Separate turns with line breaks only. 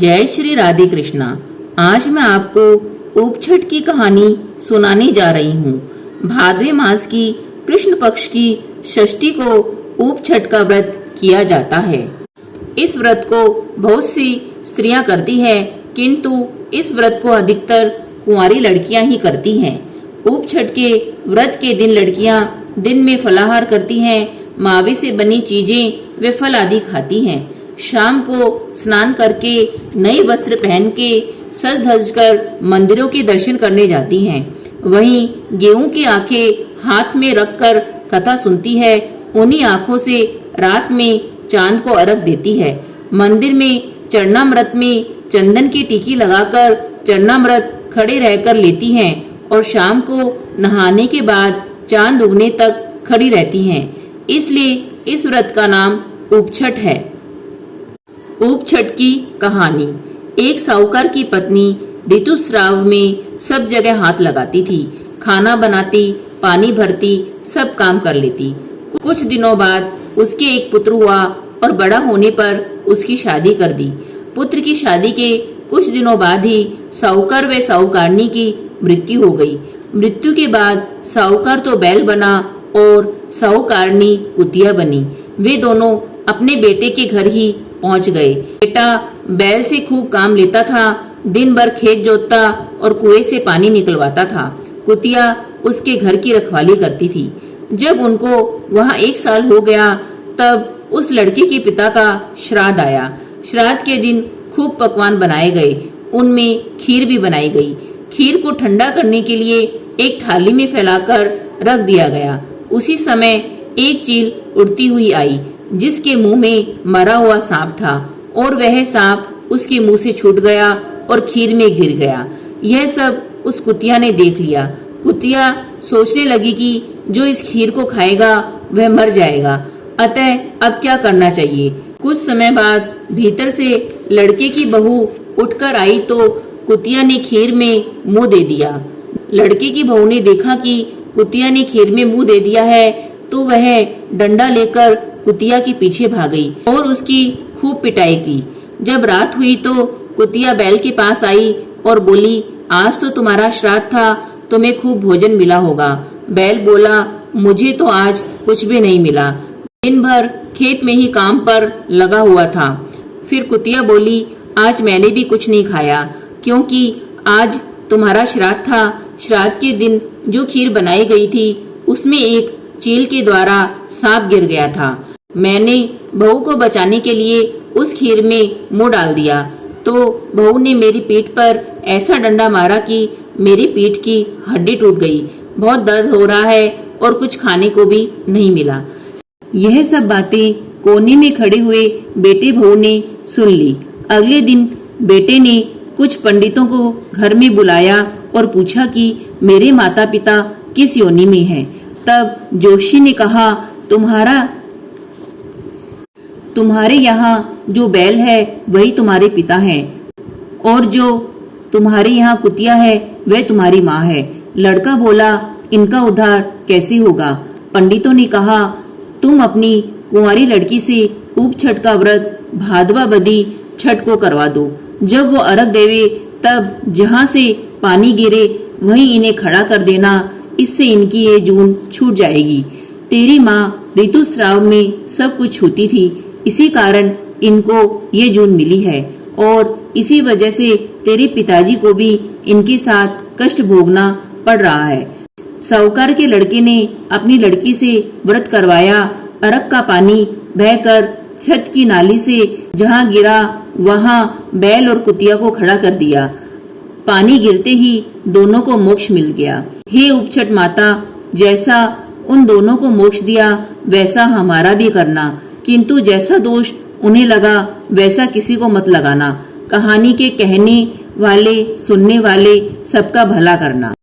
जय श्री राधे कृष्णा। आज मैं आपको उपछठ की कहानी सुनाने जा रही हूँ। भाद्र मास की कृष्ण पक्ष की षष्ठी को उपछठ का व्रत किया जाता है। इस व्रत को बहुत सी स्त्रियां करती है, किंतु इस व्रत को अधिकतर कुंवारी लड़कियां ही करती हैं। उपछठ के व्रत के दिन लड़कियां दिन में फलाहार करती हैं, मावे से बनी चीजें वे फल आदि खाती हैं। शाम को स्नान करके नए वस्त्र पहन के सज धज कर मंदिरों के दर्शन करने जाती हैं। वहीं गेहूं की आंखें हाथ में रखकर कथा सुनती है। उन्हीं आंखों से रात में चांद को अर्घ देती है। मंदिर में चरणामृत में चंदन की टीकी लगाकर चरणामृत खड़े रहकर लेती हैं और शाम को नहाने के बाद चांद उगने तक खड़ी रहती हैं। इसलिए इस व्रत का नाम उपछठ है। उपछठ की कहानी। एक साहूकार की पत्नी ऋतुस्राव में सब जगह हाथ लगाती थी, खाना बनाती, पानी भरती, सब काम कर लेती। कुछ दिनों बाद उसके एक पुत्र हुआ और बड़ा होने पर उसकी शादी कर दी। पुत्र की शादी के कुछ दिनों बाद ही साहूकार व साहूकारनी की मृत्यु हो गई। मृत्यु के बाद साहूकार तो बैल बना और साहूकारनी कुतिया बनी। वे दोनों अपने बेटे के घर ही पहुंच गए। बेटा बैल से खूब काम लेता था, दिन भर खेत जोतता और कुएं से पानी निकलवाता था। कुतिया उसके घर की रखवाली करती थी। जब उनको वहां 1 साल हो गया, तब उस लड़के के पिता का श्राद्ध आया। श्राद्ध के दिन खूब पकवान बनाए गए, उनमें खीर भी बनाई गई। खीर को ठंडा करने के लिए एक थाली में फैलाकर रख दिया गया। उसी समय एक चील उड़ती हुई आई, जिसके मुंह में मरा हुआ सांप था और वह सांप उसके मुंह से छूट गया और खीर में गिर गया। यह सब उस कुतिया ने देख लिया। कुतिया सोचने लगी कि जो इस खीर को खाएगा वह मर जाएगा, अतः अब क्या करना चाहिए। कुछ समय बाद भीतर से लड़के की बहू उठकर आई तो कुतिया ने खीर में मुंह दे दिया। लड़के की बहू ने देखा कि कुतिया ने खीर में मुंह दे दिया है, तो वह डंडा लेकर कुतिया के पीछे भाग गई और उसकी खूब पिटाई की। जब रात हुई तो कुतिया बैल के पास आई और बोली, आज तो तुम्हारा श्राद्ध था, तुम्हें खूब भोजन मिला होगा। बैल बोला, मुझे तो आज कुछ भी नहीं मिला, दिन भर खेत में ही काम पर लगा हुआ था। फिर कुतिया बोली, आज मैंने भी कुछ नहीं खाया, क्योंकि आज तुम्हारा श्राद्ध था। श्राद्ध के दिन जो खीर बनाई गई थी उसमें एक चील के द्वारा सांप गिर गया था। मैंने बहू को बचाने के लिए उस खीर में मुंह डाल दिया, तो बहू ने मेरी पीठ पर ऐसा डंडा मारा कि मेरी पीठ की हड्डी टूट गई। बहुत दर्द हो रहा है और कुछ खाने को भी नहीं मिला। यह सब बातें कोने में खड़े हुए बेटे बहू ने सुन ली। अगले दिन बेटे ने कुछ पंडितों को घर में बुलाया और पूछा कि मेरे माता पिता किस योनि में हैं। तब जोशी ने कहा, तुम्हारे यहाँ जो बैल है वही तुम्हारे पिता हैं, और जो तुम्हारे यहाँ कुतिया है वह तुम्हारी माँ है। लड़का बोला, इनका उद्धार कैसे होगा। पंडितों ने कहा, तुम अपनी कुंवारी लड़की से उपछठ का व्रत भादवाबदी छठ को करवा दो। जब वो अर्घ देवे तब जहाँ से पानी गिरे वहीं इन्हें खड़ा कर देना, इससे इनकी ये जून छूट जाएगी। तेरी माँ ऋतुस्राव में सब कुछ छूती थी, इसी कारण इनको ये जून मिली है, और इसी वजह से तेरे पिताजी को भी इनके साथ कष्ट भोगना पड़ रहा है। साहूकार के लड़के ने अपनी लड़की से व्रत करवाया। अर्घ का पानी बहकर छत की नाली से जहाँ गिरा वहाँ बैल और कुतिया को खड़ा कर दिया। पानी गिरते ही दोनों को मोक्ष मिल गया। हे उपछठ माता, जैसा उन दोनों को मोक्ष दिया वैसा हमारा भी करना, किंतु जैसा दोष उन्हें लगा वैसा किसी को मत लगाना। कहानी के कहने वाले, सुनने वाले सबका भला करना।